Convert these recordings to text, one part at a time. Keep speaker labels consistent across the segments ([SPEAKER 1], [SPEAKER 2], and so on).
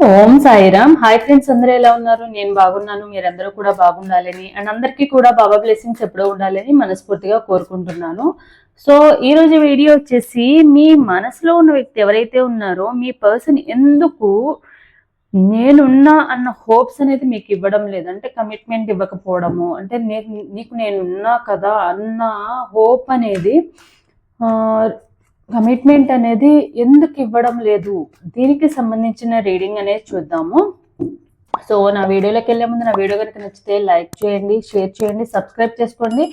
[SPEAKER 1] ఓం Sairam. Hi friends, అందరూ ఎలా ఉన్నారు? నేను బాగున్నాను. మీరందరూ కూడా బాగుండాలని అండ్ అందరికీ కూడా బాబా బ్లెస్సింగ్స్ ఎప్పుడూ ఉండాలని మనస్ఫూర్తిగా కోరుకుంటున్నాను. సో ఈ రోజు వీడియో వచ్చేసి, మీ మనసులో ఉన్న వ్యక్తి ఎవరైతే ఉన్నారో మీ పర్సన్ ఎందుకు నేనున్నా అన్న హోప్స్ అనేది మీకు ఇవ్వడం లేదు, అంటే కమిట్మెంట్ ఇవ్వకపోవడము, అంటే నీకు నేనున్నా కదా అన్న హోప్ అనేది, కమిట్మెంట్ అనేది ఎందుకు ఇవ్వడం లేదు, దీనికి సంబంధించిన రీడింగ్ అనేది చూద్దాము. సో నా వీడియోలోకి వెళ్ళే ముందు నా వీడియో కనుక నచ్చితే లైక్ చేయండి, షేర్ చేయండి, సబ్స్క్రైబ్ చేసుకోండి,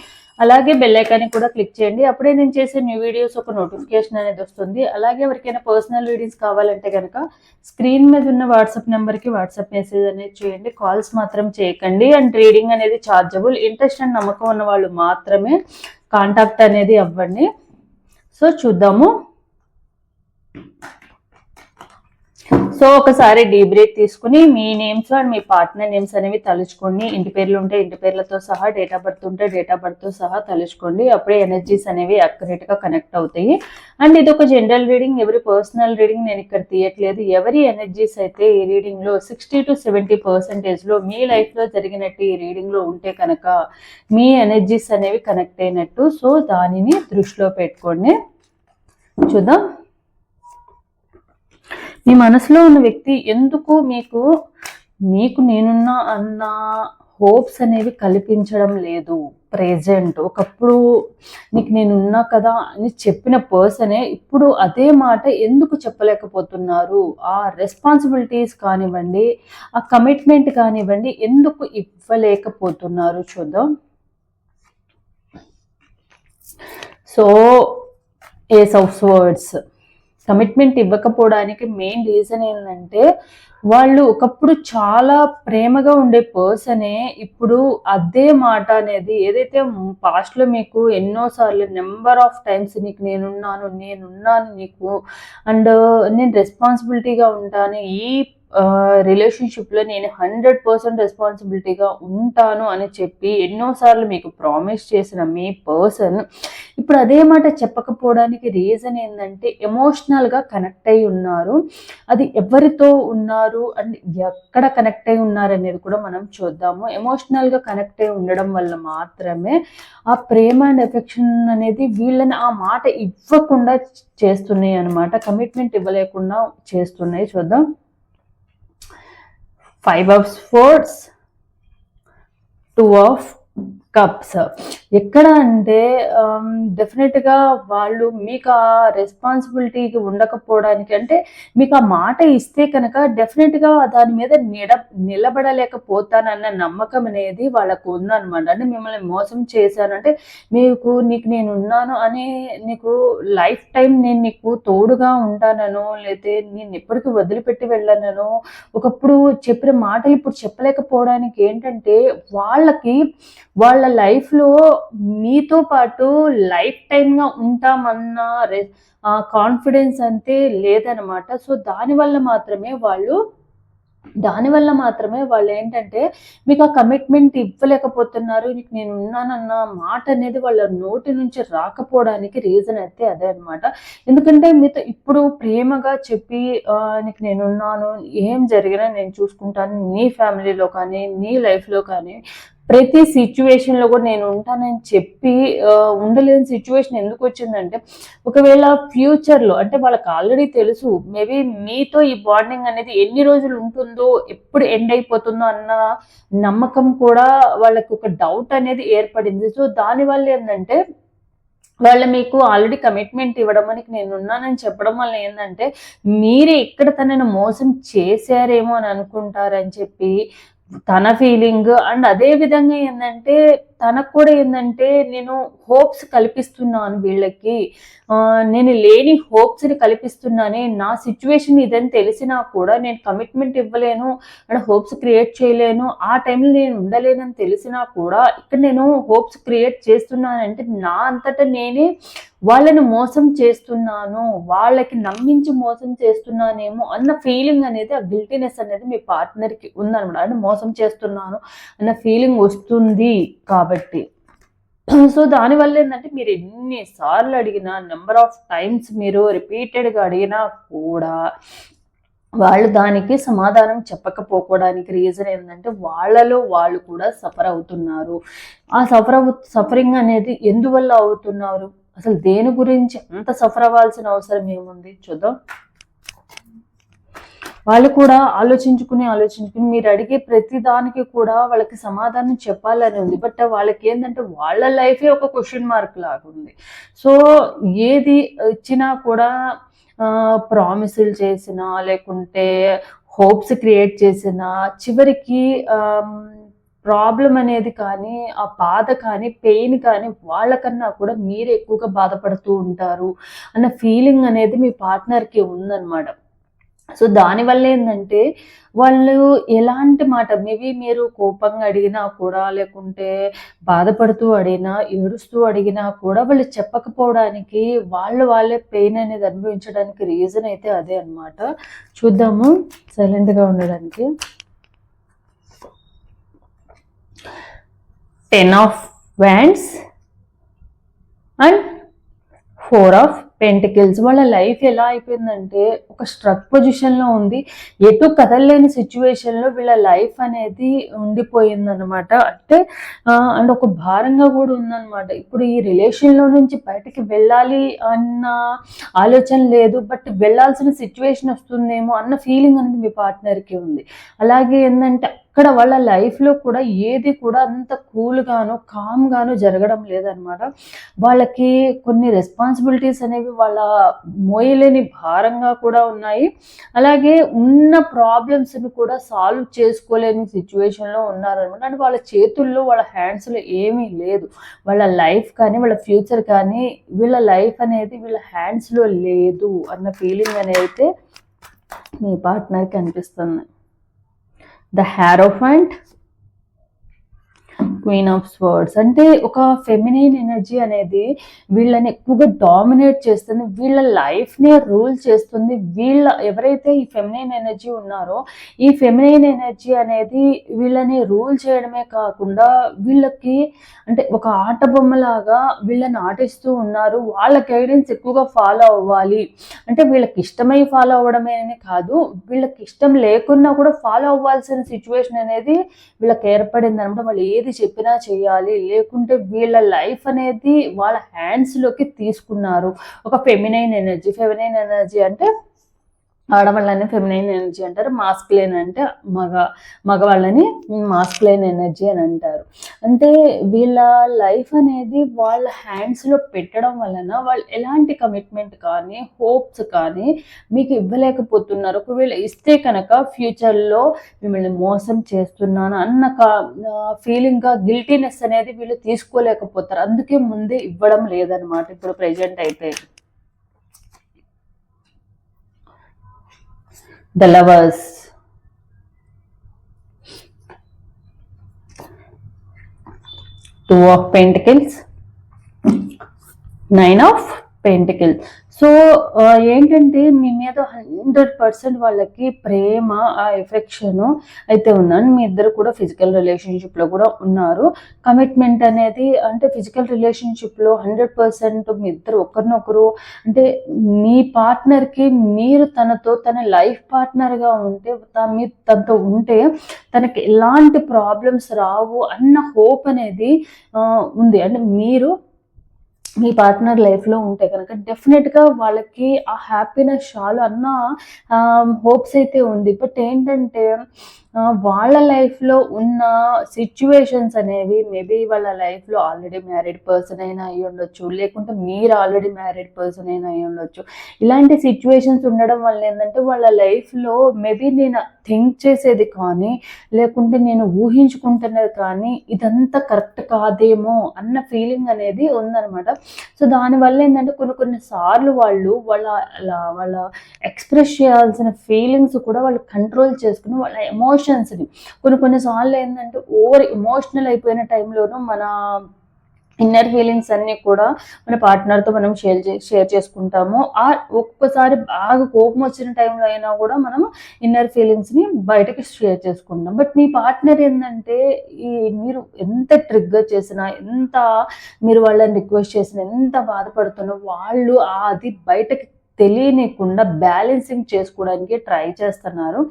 [SPEAKER 1] అలాగే బెల్ ఐకాన్ కూడా క్లిక్ చేయండి. అప్పుడే నేను చేసే న్యూ వీడియోస్ ఒక నోటిఫికేషన్ అనేది వస్తుంది. అలాగే ఎవరికైనా పర్సనల్ రీడింగ్స్ కావాలంటే కనుక స్క్రీన్ మీద ఉన్న వాట్సాప్ నెంబర్కి వాట్సాప్ మెసేజ్ అనేది చేయండి, కాల్స్ మాత్రం చేయకండి. అండ్ రీడింగ్ అనేది ఛార్జబుల్. ఇంట్రెస్ట్ అండ్ నమ్మకం ఉన్న వాళ్ళు మాత్రమే కాంటాక్ట్ అనేది అవ్వండి. సో చూద్దాము. సో ఒకసారి డీప్ బ్రీత్ తీసుకుని మీ నేమ్స్ అండ్ మీ పార్ట్నర్ నేమ్స్ అనేవి తలుచుకోండి. ఇంటి పేర్లు ఉంటే ఇంటి పేర్లతో సహా, డేట్ ఆఫ్ బర్త్ ఉంటే డేట్ ఆఫ్ బర్త్తో సహా తలుచుకోండి. అప్పుడే ఎనర్జీస్ అనేవి అక్యురేట్గా కనెక్ట్ అవుతాయి. అండ్ ఇది ఒక జనరల్ రీడింగ్, ఎవరి పర్సనల్ రీడింగ్ నేను ఇక్కడ తీయట్లేదు. ఎవరి ఎనర్జీస్ అయితే ఈ రీడింగ్లో 60 to 70% మీ లైఫ్లో జరిగినట్టు ఈ రీడింగ్లో ఉంటే కనుక మీ ఎనర్జీస్ అనేవి కనెక్ట్ అయినట్టు. సో దానిని దృష్టిలో పెట్టుకోండి. చూద్దాం. మీ మనసులో ఉన్న వ్యక్తి ఎందుకు మీకు నేనున్నా అన్న హోప్స్ అనేవి కల్పించడం లేదు ప్రెజెంట్. ఒకప్పుడు నీకు నేనున్నా కదా అని చెప్పిన పర్సనే ఇప్పుడు అదే మాట ఎందుకు చెప్పలేకపోతున్నారు? ఆ రెస్పాన్సిబిలిటీస్ కానివ్వండి, ఆ కమిట్మెంట్ కానివ్వండి, ఎందుకు ఇవ్వలేకపోతున్నారు? చూద్దాం. So ace of swords. Commitment ఇవ్వకపోవడానికి మెయిన్ రీజన్ ఏంటంటే, వాళ్ళు ఒకప్పుడు చాలా ప్రేమగా ఉండే పర్సనే ఇప్పుడు అదే మాట అనేది, ఏదైతే పాస్ట్లో మీకు ఎన్నోసార్లు నెంబర్ ఆఫ్ టైమ్స్ నీకు నేనున్నాను నీకు, అండ్ నేను రెస్పాన్సిబిలిటీగా ఉంటాను, ఈ రిలేషన్షిప్లో నేను 100% రెస్పాన్సిబిలిటీగా ఉంటాను అని చెప్పి ఎన్నోసార్లు మీకు ప్రామిస్ చేసిన మీ పర్సన్ ఇప్పుడు అదే మాట చెప్పకపోవడానికి రీజన్ ఏంటంటే, ఎమోషనల్గా కనెక్ట్ అయి ఉన్నారు. అది ఎవరితో ఉన్నారు అండ్ ఎక్కడ కనెక్ట్ అయి ఉన్నారు అనేది కూడా మనం చూద్దాము. ఎమోషనల్గా కనెక్ట్ అయి ఉండడం వల్ల మాత్రమే ఆ ప్రేమ అండ్ ఎఫెక్షన్ అనేది వీళ్ళని ఆ మాట ఇవ్వకుండా చేస్తున్నాయి అనమాట, కమిట్మెంట్ ఇవ్వలేకుండా చేస్తున్నాయి. చూద్దాం. 5 of Swords, 2 of Cups. ఎక్కడ అంటే డెఫినెట్గా వాళ్ళు మీకు ఆ రెస్పాన్సిబిలిటీకి ఉండకపోవడానికి, అంటే మీకు ఆ మాట ఇస్తే కనుక డెఫినెట్గా దాని మీద నిలబడలేకపోతానన్న నమ్మకం అనేది వాళ్ళకు ఉందన్నమాట. అంటే మిమ్మల్ని మోసం చేశానంటే, నీకు నేను ఉన్నాను అని, నీకు లైఫ్ టైం నేను నీకు తోడుగా ఉంటానను, లేతే నేను ఎప్పటికీ వదిలిపెట్టి వెళ్ళనను, ఒకప్పుడు చెప్పిన మాటలు ఇప్పుడు చెప్పలేకపోవడానికి ఏంటంటే, వాళ్ళ లైఫ్లో మీతో పాటు లైఫ్ టైమ్గా ఉంటామన్న కాన్ఫిడెన్స్ అంతే లేదనమాట. సో దానివల్ల మాత్రమే వాళ్ళు ఏంటంటే మీకు ఆ కమిట్మెంట్ ఇవ్వలేకపోతున్నారు. నీకు నేను ఉన్నానన్న మాట అనేది వాళ్ళ నోటి నుంచి రాకపోవడానికి రీజన్ అయితే అదే అనమాట. ఎందుకంటే మీతో ఇప్పుడు ప్రేమగా చెప్పి నీకు నేనున్నాను, ఏం జరిగినా నేను చూసుకుంటాను, నీ ఫ్యామిలీలో కానీ నీ లైఫ్లో కానీ ప్రతి సిచ్యువేషన్లో కూడా నేను ఉంటానని చెప్పి ఉండలేని సిచ్యువేషన్ ఎందుకు వచ్చిందంటే, ఒకవేళ ఫ్యూచర్లో అంటే వాళ్ళకి ఆల్రెడీ తెలుసు మేబీ మీతో ఈ బాండింగ్ అనేది ఎన్ని రోజులు ఉంటుందో, ఎప్పుడు ఎండ్ అయిపోతుందో అన్న నమ్మకం కూడా వాళ్ళకి ఒక డౌట్ అనేది ఏర్పడింది. సో దానివల్ల ఏంటంటే, వాళ్ళు మీకు ఆల్రెడీ కమిట్మెంట్ ఇవ్వడం, మనకి నేను ఉన్నానని చెప్పడం వల్ల ఏంటంటే, మీరే ఇక్కడ తనను మోసం చేశారేమో అని అనుకుంటారని చెప్పి తన ఫీలింగ్. అండ్ అదే విధంగా ఏంటంటే, తనకు కూడా ఏంటంటే, నేను హోప్స్ కల్పిస్తున్నాను వీళ్ళకి, నేను లేని హోప్స్ని కల్పిస్తున్నానే, నా సిచ్యువేషన్ ఇదని తెలిసినా కూడా నేను కమిట్మెంట్ ఇవ్వలేను అండ్ హోప్స్ క్రియేట్ చేయలేను, ఆ టైంలో నేను ఉండలేనని తెలిసినా కూడా ఇక్కడ నేను హోప్స్ క్రియేట్ చేస్తున్నానంటే నా అంతటా నేనే వాళ్ళని మోసం చేస్తున్నాను, వాళ్ళకి నమ్మించి మోసం చేస్తున్నానేమో అన్న ఫీలింగ్ అనేది, ఆ గిల్టీనెస్ అనేది మీ పార్ట్నర్కి ఉందన్నమాట. అంటే మోసం చేస్తున్నాను అన్న ఫీలింగ్ వస్తుంది కాబట్టి. సో దానివల్ల ఏంటంటే, మీరు ఎన్నిసార్లు అడిగినా, నెంబర్ ఆఫ్ టైమ్స్ మీరు రిపీటెడ్గా అడిగినా కూడా వాళ్ళు దానికి సమాధానం చెప్పకపోవడానికి రీజన్ ఏంటంటే వాళ్ళలో వాళ్ళు కూడా సఫర్ అవుతున్నారు. ఆ సఫరింగ్ అనేది ఎందువల్ల అవుతున్నారు, అసలు దేని గురించి అంత సఫర్ అవ్వాల్సిన అవసరం ఏముంది చూద్దాం. వాళ్ళు కూడా ఆలోచించుకుని మీరు అడిగే ప్రతి దానికి కూడా వాళ్ళకి సమాధానం చెప్పాలని ఉంది. బట్ వాళ్ళకి ఏంటంటే వాళ్ళ లైఫే ఒక క్వశ్చన్ మార్క్ లాగా ఉంది. సో ఏది ఇచ్చినా కూడా ప్రామిసులు చేసినా లేకుంటే హోప్స్ క్రియేట్ చేసినా చివరికి ప్రాబ్లం అనేది కానీ ఆ బాధ కానీ పెయిన్ కానీ వాళ్ళకన్నా కూడా మీరు ఎక్కువగా బాధపడుతూ ఉంటారు అన్న ఫీలింగ్ అనేది మీ పార్ట్నర్కి ఉందన్నమాట. సో దానివల్ల ఏంటంటే వాళ్ళు ఎలాంటి మాట మేబీ మీరు కోపంగా అడిగినా కూడా లేకుంటే బాధపడుతూ అడిగినా ఏడుస్తూ అడిగినా కూడా వాళ్ళు చెప్పకపోవడానికి వాళ్ళే పెయిన్ అనేది అనుభవించడానికి రీజన్ అయితే అదే అనమాట. చూద్దాము సైలెంట్గా ఉండడానికి. 10 of Wands and 4 of pentacles. వాళ్ళ లైఫ్ ఎలా అయిపోయిందంటే ఒక స్ట్రక్ పొజిషన్లో ఉంది, ఎటు కదలలేని సిచ్యువేషన్లో వీళ్ళ లైఫ్ అనేది ఉండిపోయిందనమాట. అంటే ఒక భారంగా కూడా ఉందన్నమాట. ఇప్పుడు ఈ రిలేషన్లో నుంచి బయటకి వెళ్ళాలి అన్న ఆలోచన లేదు, బట్ వెళ్ళాల్సిన సిచ్యువేషన్ వస్తుందేమో అన్న ఫీలింగ్ అనేది మీ పార్ట్నర్కి ఉంది. అలాగే ఏంటంటే అక్కడ వాళ్ళ లైఫ్లో కూడా ఏది కూడా అంత కూల్గాను కామ్గాను జరగడం లేదనమాట. వాళ్ళకి కొన్ని రెస్పాన్సిబిలిటీస్ అనేవి వాళ్ళ మోయలేని భారంగా కూడా ఉన్నాయి. అలాగే ఉన్న ప్రాబ్లమ్స్ని కూడా సాల్వ్ చేసుకోలేని సిచ్యువేషన్లో ఉన్నారనమాట. అంటే వాళ్ళ చేతుల్లో వాళ్ళ హ్యాండ్స్లో ఏమీ లేదు. వాళ్ళ లైఫ్ కానీ వాళ్ళ ఫ్యూచర్ కానీ వీళ్ళ లైఫ్ అనేది వీళ్ళ హ్యాండ్స్లో లేదు అన్న ఫీలింగ్ అనేది మీ పార్ట్నర్కి అనిపిస్తుంది. The hierophant, queen of swords. అంటే ఒక ఫెమినైన్ ఎనర్జీ అనేది వీళ్ళని ఎక్కువగా డామినేట్ చేస్తుంది, వీళ్ళ లైఫ్నే రూల్ చేస్తుంది. ఎవరైతే ఈ ఫెమినైన్ ఎనర్జీ ఉన్నారో ఈ ఫెమినైన్ ఎనర్జీ అనేది వీళ్ళని రూల్ చేయడమే కాకుండా వీళ్ళకి అంటే ఒక ఆట బొమ్మలాగా వీళ్ళని ఆటిస్తూ ఉన్నారు. వాళ్ళ గైడెన్స్ ఎక్కువగా ఫాలో అవ్వాలి, అంటే వీళ్ళకి ఇష్టమై ఫాలో అవ్వడమే కాదు, వీళ్ళకి ఇష్టం లేకున్నా కూడా ఫాలో అవ్వాల్సిన సిచ్యువేషన్ అనేది వీళ్ళకి ఏర్పడింది అనమాట. వాళ్ళు ఏది చెప్పినా చేయాలి, లేకుంటే వీళ్ళ లైఫ్ అనేది వాళ్ళ హ్యాండ్స్లోకి తీసుకున్నారు. ఒక ఫెమినైన్ ఎనర్జీ అంటే ఆడవాళ్ళని ఫెమినైన్ ఎనర్జీ అంటారు, మాస్కులైన్ అంటే మగవాళ్ళని మాస్కులైన్ ఎనర్జీ అని అంటారు. అంటే వీళ్ళ లైఫ్ అనేది వాళ్ళ హ్యాండ్స్లో పెట్టడం వలన వాళ్ళు ఎలాంటి కమిట్మెంట్ కానీ హోప్స్ కానీ మీకు ఇవ్వలేకపోతున్నారు. ఒకవేళ ఇస్తే కనుక ఫ్యూచర్లో మిమ్మల్ని మోసం చేస్తున్నాను అన్న ఫీలింగ్గా గిల్టీనెస్ అనేది వీళ్ళు తీసుకోలేకపోతారు. అందుకే ముందే ఇవ్వడం లేదనమాట ఇప్పుడు ప్రెజెంట్ అయితే. The Lovers, 2 of Pentacles, 9 of Pentacles. So ఏంటంటే మీ మీద 100% వాళ్ళకి ప్రేమ ఆ ఎఫెక్షన్ అయితే ఉందని, మీ ఇద్దరు కూడా ఫిజికల్ రిలేషన్షిప్లో కూడా ఉన్నారు. కమిట్మెంట్ అనేది అంటే ఫిజికల్ రిలేషన్షిప్లో 100% మీ ఇద్దరు ఒకరినొకరు అంటే మీ పార్ట్నర్కి మీరు తన లైఫ్ పార్ట్నర్గా ఉంటే మీరు తనతో ఉంటే తనకి ఎలాంటి ప్రాబ్లమ్స్ రావు అన్న హోప్ అనేది ఉంది. అంటే మీరు మీ పార్ట్నర్ లైఫ్లో ఉంటే కనుక డెఫినెట్గా వాళ్ళకి ఆ హ్యాపీనెస్ చాలు అన్న హోప్స్ అయితే ఉంది. బట్ ఏంటంటే వాళ్ళ లైఫ్లో ఉన్న సిచ్యువేషన్స్ అనేవి మేబీ వాళ్ళ లైఫ్లో ఆల్రెడీ మ్యారీడ్ పర్సన్ అయినా అయ్యి ఉండొచ్చు, లేకుంటే మీరు ఆల్రెడీ మ్యారీడ్ పర్సన్ అయినా అయ్యి ఉండొచ్చు. ఇలాంటి సిచ్యువేషన్స్ ఉండడం వల్ల ఏంటంటే వాళ్ళ లైఫ్లో మేబీ నేను థింక్ చేసేది కానీ లేకుంటే నేను ఊహించుకుంటున్నది కానీ ఇదంతా కరెక్ట్ కాదేమో అన్న ఫీలింగ్ అనేది ఉందన్నమాట. సో దానివల్ల ఏంటంటే కొన్ని సార్లు వాళ్ళ ఎక్స్ప్రెస్ చేయాల్సిన ఫీలింగ్స్ కూడా వాళ్ళు కంట్రోల్ చేసుకుని వాళ్ళ ఎమోషన్స్ని కొన్నిసార్లు ఏంటంటే ఓవర్ ఎమోషనల్ అయిపోయిన టైంలోనూ మన ఇన్నర్ ఫీలింగ్స్ అన్నీ కూడా మన పార్ట్నర్తో మనం షేర్ చేసుకుంటాము. ఒక్కొక్కసారి బాగా కోపం వచ్చిన టైంలో అయినా కూడా మనం ఇన్నర్ ఫీలింగ్స్ని బయటకి షేర్ చేసుకుంటాం. బట్ మీ పార్ట్నర్ ఏంటంటే మీరు ఎంత ట్రిగ్గర్ చేసినా, ఎంత మీరు వాళ్ళని రిక్వెస్ట్ చేసినా, ఎంత బాధపడుతున్నా వాళ్ళు అది బయటకి తెలియనికుండా బ్యాలెన్సింగ్ చేసుకోవడానికి ట్రై చేస్తున్నారు.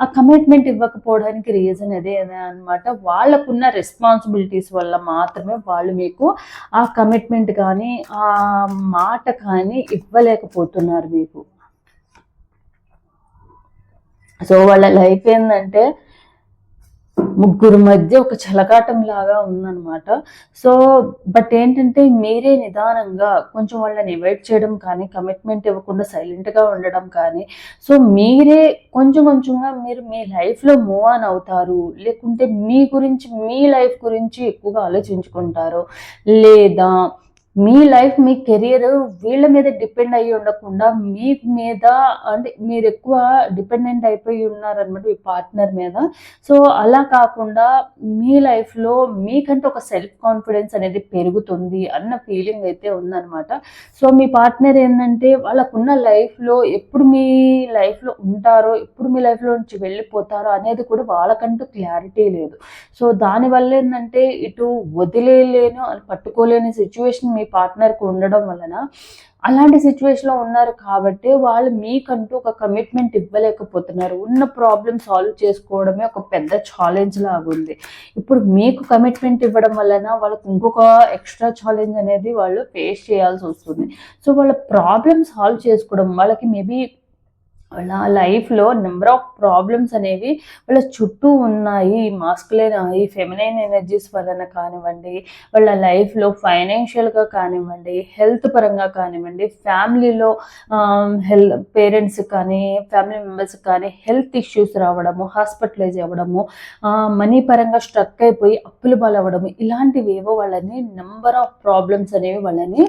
[SPEAKER 1] ఆ కమిట్మెంట్ ఇవ్వకపోవడానికి రీజన్ అదే అనమాట. వాళ్ళకున్న రెస్పాన్సిబిలిటీస్ వల్ల మాత్రమే వాళ్ళు మీకు ఆ కమిట్మెంట్ కానీ ఆ మాట కానీ ఇవ్వలేకపోతున్నారు మీకు. సో వాళ్ళ లైఫ్ ఏంటంటే ముగ్గురు మధ్య ఒక చెలగాటం లాగా ఉందన్నమాట. సో బట్ ఏంటంటే మీరే నిదానంగా కొంచెం వాళ్ళని అవాయిడ్ చేయడం కానీ, కమిట్మెంట్ ఇవ్వకుండా సైలెంట్గా ఉండడం కానీ, సో మీరే కొంచెం కొంచెంగా మీరు మీ లైఫ్లో మూవ్ ఆన్ అవుతారు. లేకుంటే మీ గురించి మీ లైఫ్ గురించి ఎక్కువగా ఆలోచించుకుంటారు. లేదా మీ లైఫ్ మీ కెరియర్ వీళ్ళ మీద డిపెండ్ అయ్యి ఉండకుండా మీ మీద, అంటే మీరు ఎక్కువ డిపెండెంట్ అయిపోయి ఉన్నారనమాట మీ పార్ట్నర్ మీద. సో అలా కాకుండా మీ లైఫ్లో మీకంటే ఒక సెల్ఫ్ కాన్ఫిడెన్స్ అనేది పెరుగుతుంది అన్న ఫీలింగ్ అయితే ఉందన్నమాట. సో మీ పార్ట్నర్ ఏంటంటే వాళ్ళకున్న లైఫ్లో ఎప్పుడు మీ లైఫ్లో ఉంటారో, ఎప్పుడు మీ లైఫ్లో నుంచి వెళ్ళిపోతారో అనేది కూడా వాళ్ళకంటూ క్లారిటీ లేదు. సో దానివల్ల ఏంటంటే ఇటు వదిలేయలేను అని పట్టుకోలేని సిచ్యువేషన్ మీ పార్ట్నర్కి ఉండడం వలన అలాంటి సిచ్యువేషన్లో ఉన్నారు కాబట్టి వాళ్ళు మీకంటూ ఒక కమిట్మెంట్ ఇవ్వలేకపోతున్నారు. ఉన్న ప్రాబ్లమ్ సాల్వ్ చేసుకోవడమే ఒక పెద్ద ఛాలెంజ్ లాగా ఉంది. ఇప్పుడు మీకు కమిట్మెంట్ ఇవ్వడం వలన వాళ్ళకి ఇంకొక ఎక్స్ట్రా ఛాలెంజ్ అనేది వాళ్ళు ఫేస్ చేయాల్సి వస్తుంది. సో వాళ్ళ ప్రాబ్లమ్ సాల్వ్ చేసుకోవడం, వాళ్ళకి మేబీ వాళ్ళ లైఫ్లో నెంబర్ ఆఫ్ ప్రాబ్లమ్స్ అనేవి వాళ్ళ చుట్టూ ఉన్నాయి. మాస్కులైన్ ఈ ఫెమినైన్ ఎనర్జీస్ వలన కానివ్వండి, వాళ్ళ లైఫ్లో ఫైనాన్షియల్గా కానివ్వండి, హెల్త్ పరంగా కానివ్వండి, ఫ్యామిలీలో పేరెంట్స్ కానీ ఫ్యామిలీ మెంబర్స్ కానీ హెల్త్ ఇష్యూస్ రావడము, హాస్పిటలైజ్ అవ్వడము, మనీ పరంగా స్ట్రక్ అయిపోయి అప్పులు పాలవ్వడము, ఇలాంటివి ఏవో వాళ్ళని నెంబర్ ఆఫ్ ప్రాబ్లమ్స్ అనేవి వాళ్ళని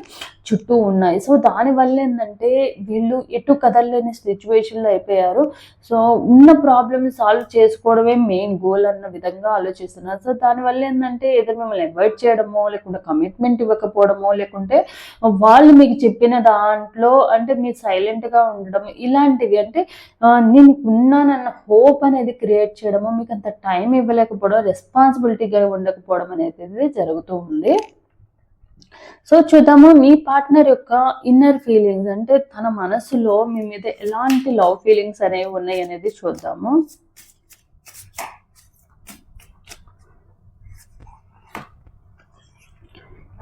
[SPEAKER 1] చుట్టూ ఉన్నాయి. సో దానివల్ల ఏంటంటే వీళ్ళు ఎటు కదలలేని సిచ్యువేషన్లో అయిపోయారు. సో ఉన్న ప్రాబ్లమ్ని సాల్వ్ చేసుకోవడమే మెయిన్ గోల్ అన్న విధంగా ఆలోచిస్తున్నారు. సో దానివల్ల ఏంటంటే ఏదో మిమ్మల్ని అవాయిడ్ చేయడమో, లేకుంటే కమిట్మెంట్ ఇవ్వకపోవడమో, లేకుంటే వాళ్ళు మీకు చెప్పిన దాంట్లో అంటే మీరు సైలెంట్గా ఉండడం, ఇలాంటివి అంటే నేను ఉన్నానన్న హోప్ అనేది క్రియేట్ చేయడము, మీకు అంత టైం ఇవ్వలేకపోవడం, రెస్పాన్సిబిలిటీగా ఉండకపోవడం అనేది జరుగుతూ ఉంది. సో చూద్దాము మీ పార్ట్నర్ యొక్క ఇన్నర్ ఫీలింగ్స్, అంటే తన మనసులో మీ మీద ఎలాంటి లవ్ ఫీలింగ్స్ అనేవి ఉన్నాయి అనేది చూద్దాము.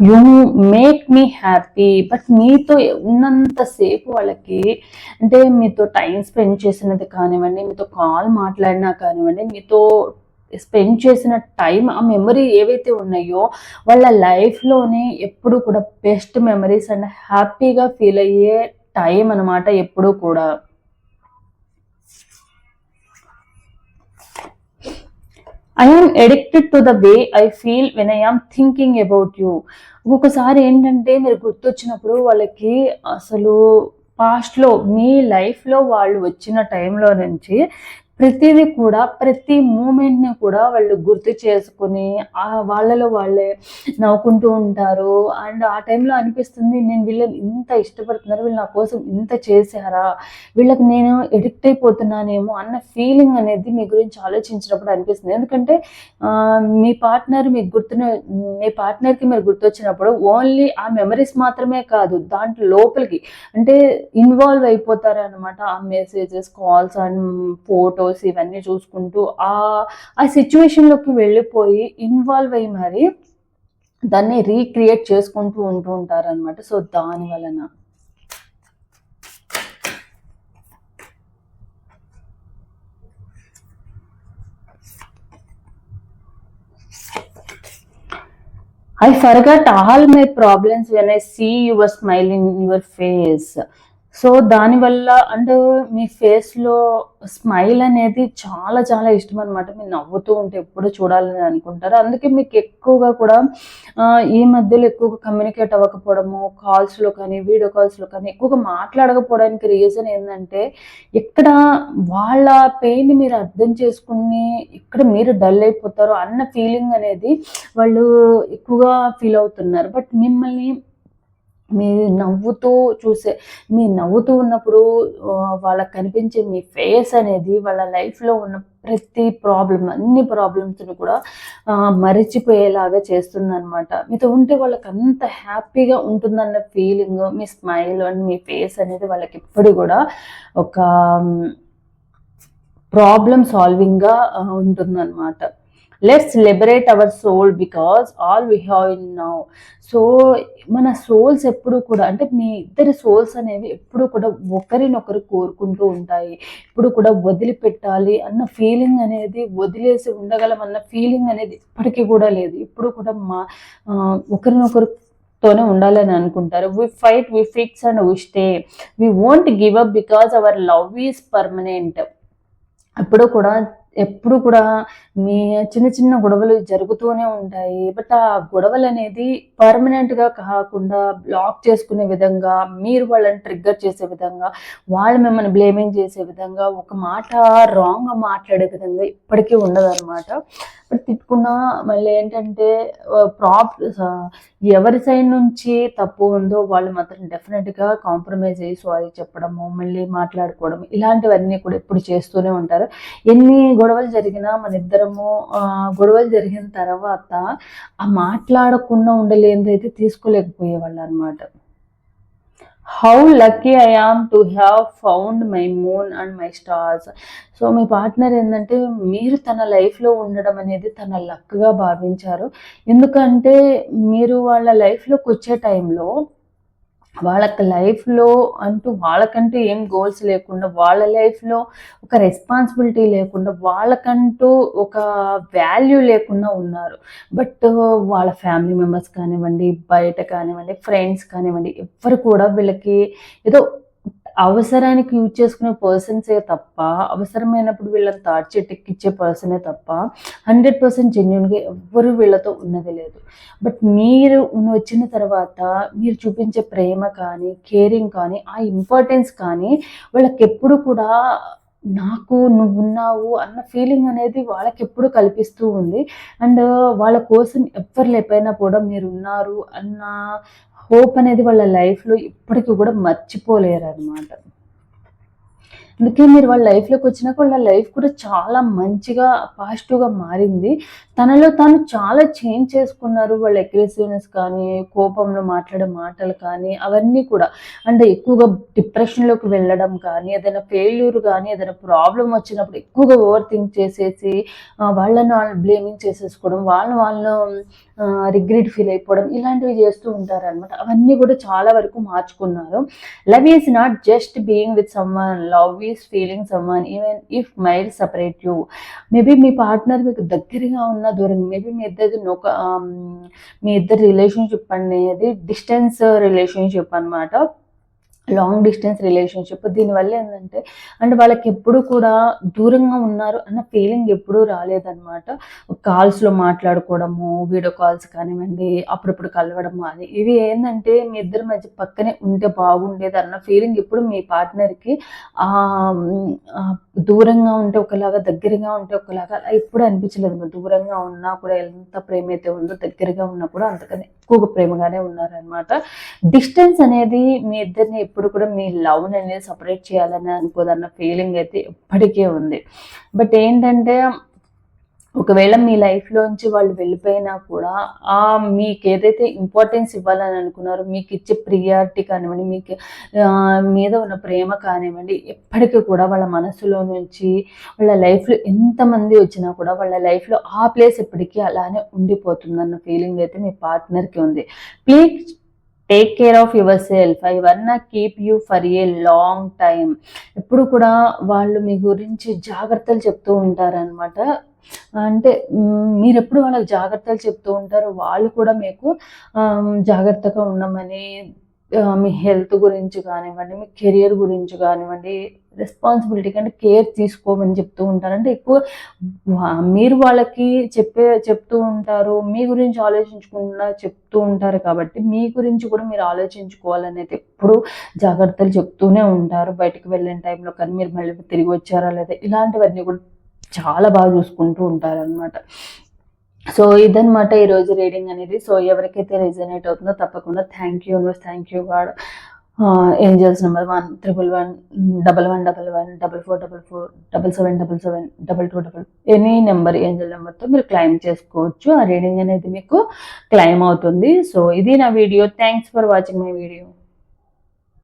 [SPEAKER 1] You make me happy, but మీతో ఉన్నంతసేపు వాళ్ళకి అంటే మీతో టైం స్పెండ్ చేసినది కానివ్వండి, మీతో కాల్ మాట్లాడినా కానివ్వండి, మీతో స్పెండ్ చేసిన టైం, ఆ మెమరీ ఏవైతే ఉన్నాయో వాళ్ళ లైఫ్లోనే ఎప్పుడు కూడా బెస్ట్ మెమరీస్ అండ్ హ్యాపీగా ఫీల్ అయ్యే టైం అనమాట ఎప్పుడు కూడా. I am addicted to the way I feel when I am thinking about you. ఒక్కొక్కసారి ఏంటంటే మీరు గుర్తొచ్చినప్పుడు వాళ్ళకి అసలు పాస్ట్లో మీ లైఫ్లో వాళ్ళు వచ్చిన టైంలో నుంచి ప్రతిదీ కూడా ప్రతి మూమెంట్ని కూడా వాళ్ళు గుర్తు చేసుకుని వాళ్ళలో వాళ్ళే నవ్వుకుంటూ ఉంటారు. అండ్ ఆ టైంలో అనిపిస్తుంది, నేను వీళ్ళని ఇంత ఇష్టపడుతున్నారు, వీళ్ళు నా కోసం ఇంత చేశారా, వీళ్ళకి నేను ఎడిక్ట్ అయిపోతున్నానేమో అన్న ఫీలింగ్ అనేది మీ గురించి ఆలోచించినప్పుడు అనిపిస్తుంది. ఎందుకంటే మీ పార్ట్నర్కి మీరు గుర్తొచ్చినప్పుడు ఓన్లీ ఆ మెమరీస్ మాత్రమే కాదు, దాంట్లో లోపలికి అంటే ఇన్వాల్వ్ అయిపోతారు అనమాట. ఆ మెసేజెస్, కాల్స్ అండ్ ఫోటోస్ ఇవన్నీ చూసుకుంటూ ఆ సిచ్యువేషన్లోకి వెళ్ళిపోయి ఇన్వాల్వ్ అయ్యి మరి దాన్ని రీక్రియేట్ చేసుకుంటూ ఉంటూ ఉంటారు అనమాట. సో దాని వలన I forgot all my problems when I see your smile in your face. So దానివల్ల అంటే మీ ఫేస్లో స్మైల్ అనేది చాలా చాలా ఇష్టం అనమాట. మీరు నవ్వుతూ ఉంటే ఎప్పుడు చూడాలని అనుకుంటారు. అందుకే మీకు ఎక్కువగా కూడా ఈ మధ్యలో ఎక్కువగా కమ్యూనికేట్ అవ్వకపోవడము, కాల్స్లో కానీ వీడియో కాల్స్లో కానీ ఎక్కువగా మాట్లాడకపోవడానికి రీజన్ ఏంటంటే ఇక్కడ వాళ్ళ పెయిన్ మీరు అర్థం చేసుకుని ఇక్కడ మీరు డల్ అయిపోతారు అన్న ఫీలింగ్ అనేది వాళ్ళు ఎక్కువగా ఫీల్ అవుతున్నారు. బట్ మిమ్మల్ని మీ నవ్వుతూ చూసే మీ నవ్వుతూ ఉన్నప్పుడు వాళ్ళకి కనిపించే మీ ఫేస్ అనేది వాళ్ళ లైఫ్‌లో ఉన్న ప్రతి ప్రాబ్లమ్, అన్ని ప్రాబ్లమ్స్‌ని కూడా మరిచిపోయేలాగా చేస్తుందనమాట. మీతో ఉంటే వాళ్ళకంత హ్యాపీగా ఉంటుందన్న ఫీలింగ్, మీ స్మైల్ అండ్ మీ ఫేస్ అనేది వాళ్ళకెప్పుడు గూడా ఒక ప్రాబ్లమ్ సాల్వింగ్‌గా ఉంటుందనమాట. Let's liberate our soul because all we have in now. So మన సోల్స్ ఎప్పుడు కూడా, అంటే మీ ఇద్దరి సోల్స్ అనేవి ఎప్పుడు కూడా ఒకరినొకరు కోరుకుంటూ ఉంటాయి. ఇప్పుడు కూడా వదిలిపెట్టాలి అన్న ఫీలింగ్ అనేది, వదిలేసి ఉండగలం అన్న ఫీలింగ్ అనేది ఇప్పటికీ కూడా లేదు. ఇప్పుడు కూడా ఒకరినొకరు తోనే ఉండాలని అనుకుంటారు. We fight, we fix and we stay. We won't give up because our love is permanent. ఎప్పుడు కూడా మీ చిన్న చిన్న గొడవలు జరుగుతూనే ఉంటాయి. బట్ ఆ గొడవలనేది పర్మనెంట్‌గా కాకుండా బ్లాక్ చేసుకునే విధంగా, మీరు వాళ్ళని ట్రిగ్గర్ చేసే విధంగా, వాళ్ళు మిమ్మల్ని బ్లేమింగ్ చేసే విధంగా, ఒక మాట రాంగ్‌గా మాట్లాడే విధంగా ఎప్పటికీ ఉండదనమాట. బట్ తిట్టుకున్నా మళ్ళీ ఏంటంటే ఎవరి సైడ్ నుంచి తప్పు ఉందో వాళ్ళు మాత్రం డెఫినెట్‌గా కాంప్రమైజ్ అయ్యి సారీ చెప్పడము, మళ్ళీ మాట్లాడుకోవడం, ఇలాంటివన్నీ కూడా ఎప్పుడు చేస్తూనే ఉంటారు. ఎన్ని గొడవలు జరిగినా మనిద్దరము గొడవలు జరిగిన తర్వాత ఆ మాట్లాడకుండా ఉండలేనిదైతే తీసుకోలేకపోయేవాళ్ళనమాట. How lucky I am to have found my moon and my stars. So మీ పార్ట్నర్ ఏంటంటే, మీరు తన లైఫ్లో ఉండడం అనేది తన లక్గా భావించారు. ఎందుకంటే మీరు వాళ్ళ లైఫ్లోకి వచ్చే టైంలో వాళ్ళకి లైఫ్‌లో వాళ్ళకంటూ ఏం గోల్స్ లేకుండా, వాళ్ళ లైఫ్‌లో ఒక రెస్పాన్సిబిలిటీ లేకుండా, వాళ్ళకంటూ ఒక వాల్యూ లేకుండా ఉన్నారు. బట్ వాళ్ళ ఫ్యామిలీ మెంబర్స్ కానివ్వండి, బయట కానివ్వండి, ఫ్రెండ్స్ కానివ్వండి, ఎవ్వరు కూడా వీళ్ళకి ఏదో అవసరానికి యూజ్ చేసుకునే పర్సన్సే తప్ప, అవసరమైనప్పుడు వీళ్ళని తాటి చెట్టెక్కిచ్చే పర్సనే తప్ప 100% జెన్యూన్‌గా ఎవ్వరు వీళ్ళతో ఉన్నది లేదు. బట్ మీరు వచ్చిన తర్వాత మీరు చూపించే ప్రేమ కానీ, కేరింగ్ కానీ, ఆ ఇంపార్టెన్స్ కానీ వాళ్ళకెప్పుడు కూడా నాకు నువ్వున్నావు అన్న ఫీలింగ్ అనేది వాళ్ళకెప్పుడు కల్పిస్తూ ఉంది. అండ్ వాళ్ళ కోసం ఎవ్వరు లేకపోయినా కూడా మీరున్నారు అన్న హోప్ అనేది వాళ్ళ లైఫ్‌లో ఇప్పటికి కూడా మర్చిపోలేరనమాట. అందుకే మీరు వాళ్ళ లైఫ్‌లోకి వచ్చినాక వాళ్ళ లైఫ్ కూడా చాలా మంచిగా, పాజిటివ్‌గా మారింది. తనలో తాను చాలా చేంజ్ చేసుకున్నారు. వాళ్ళ అగ్రెసివ్‌నెస్ కానీ, కోపంలో మాట్లాడే మాటలు కానీ, అవన్నీ కూడా. అంటే ఎక్కువగా డిప్రెషన్‌లోకి వెళ్ళడం కానీ, ఏదైనా ఫెయిల్యూర్ కానీ, ఏదైనా ప్రాబ్లమ్ వచ్చినప్పుడు ఎక్కువగా ఓవర్ థింక్ చేసేసి వాళ్ళని వాళ్ళు బ్లేమింగ్ చేసేసుకోవడం, వాళ్ళు రిగ్రెట్ ఫీల్ అయిపోవడం, ఇలాంటివి చేస్తూ ఉంటారనమాట. అవన్నీ కూడా చాలా వరకు మార్చుకున్నారు. Love is not just being with someone, love is feeling someone even if miles separate you. Maybe me partner మీకు దగ్గరగా ఉన్న, దూరంగా, మేబీ మీ ఇద్దరి రిలేషన్‌షిప్ అనేది డిస్టెన్స్ రిలేషన్‌షిప్ అనమాట. Long distance relationship. దీనివల్ల ఏందంటే, అంటే వాళ్ళకెప్పుడు కూడా దూరంగా ఉన్నారు అన్న ఫీలింగ్ ఎప్పుడూ రాలేదనమాట. కాల్స్‌లో మాట్లాడుకోవడము, వీడియో కాల్స్ కానివ్వండి, అప్పుడప్పుడు కలవడము అది. ఇవి ఏందంటే మీ ఇద్దరి మధ్య పక్కనే ఉంటే బాగుండేది అన్న ఫీలింగ్ ఎప్పుడు మీ పార్ట్నర్‌కి ఆహ్, దూరంగా ఉంటే ఒకలాగా, దగ్గరగా ఉంటే ఒకలాగా అలా ఎప్పుడు అనిపించలేదు. దూరంగా ఉన్నా కూడా ఎంత ప్రేమైతే ఉందో, దగ్గరగా ఉన్నా కూడా అంతకన్నా ఎక్కువగా ప్రేమగానే ఉన్నారనమాట. డిస్టెన్స్ అనేది మీ ఇద్దరిని ఎప్పుడు కూడా మీ లవ్‌ని అనేది సెపరేట్ చేయాలని అనుకోదన్న ఫీలింగ్ అయితే ఎప్పటికీ ఉంది. బట్ ఏంటంటే, ఒకవేళ మీ లైఫ్‌లోంచి వాళ్ళు వెళ్ళిపోయినా కూడా మీకేదైతే ఇంపార్టెన్స్ ఇవ్వాలని అనుకున్నారో, మీకిచ్చే ప్రియారిటీ కానివ్వండి, మీకు మీద ఉన్న ప్రేమ కానివ్వండి, ఎప్పటికీ కూడా వాళ్ళ మనసులో నుంచి, వాళ్ళ లైఫ్‌లో ఎంతమంది వచ్చినా కూడా వాళ్ళ లైఫ్‌లో ఆ ప్లేస్ ఎప్పటికీ అలానే ఉండిపోతుందన్న ఫీలింగ్ అయితే మీ పార్ట్నర్‌కి ఉంది. Please take care of yourself. I wanna keep you for a long time. ఎప్పుడు కూడా వాళ్ళు మీ గురించి జాగ్రత్తలు చెప్తూ ఉంటారనమాట. అంటే మీరెప్పుడు వాళ్ళకి జాగ్రత్తలు చెప్తూ ఉంటారో, వాళ్ళు కూడా మీకు జాగ్రత్తగా ఉండమని, మీ హెల్త్ గురించి కానివ్వండి, మీ కెరియర్ గురించి కానివ్వండి, రెస్పాన్సిబిలిటీ కంటే కేర్ తీసుకోమని చెప్తూ ఉంటారు. అంటే ఎక్కువ మీరు వాళ్ళకి చెప్తూ ఉంటారు. మీ గురించి ఆలోచించకుండా చెప్తూ ఉంటారు కాబట్టి, మీ గురించి కూడా మీరు ఆలోచించుకోవాలనేది ఎప్పుడూ జాగ్రత్తలు చెప్తూనే ఉంటారు. బయటికి వెళ్ళిన టైంలో కానీ, మీరు మళ్ళీ తిరిగి వచ్చారా లేదా, ఇలాంటివన్నీ కూడా చాలా బాగా చూసుకుంటూ ఉంటారనమాట. సో ఇదనమాట ఈరోజు రీడింగ్ అనేది. సో ఎవరికైతే రిజనేట్ అవుతుందో తప్పకుండా thank you universe, thank you God, angels number 11111114444777722 any number Angel నెంబర్తో మీరు క్లైమ్ చేసుకోవచ్చు. ఆ రీడింగ్ అనేది మీకు క్లైమ్ అవుతుంది. సో ఇది నా video. Thanks for watching my video.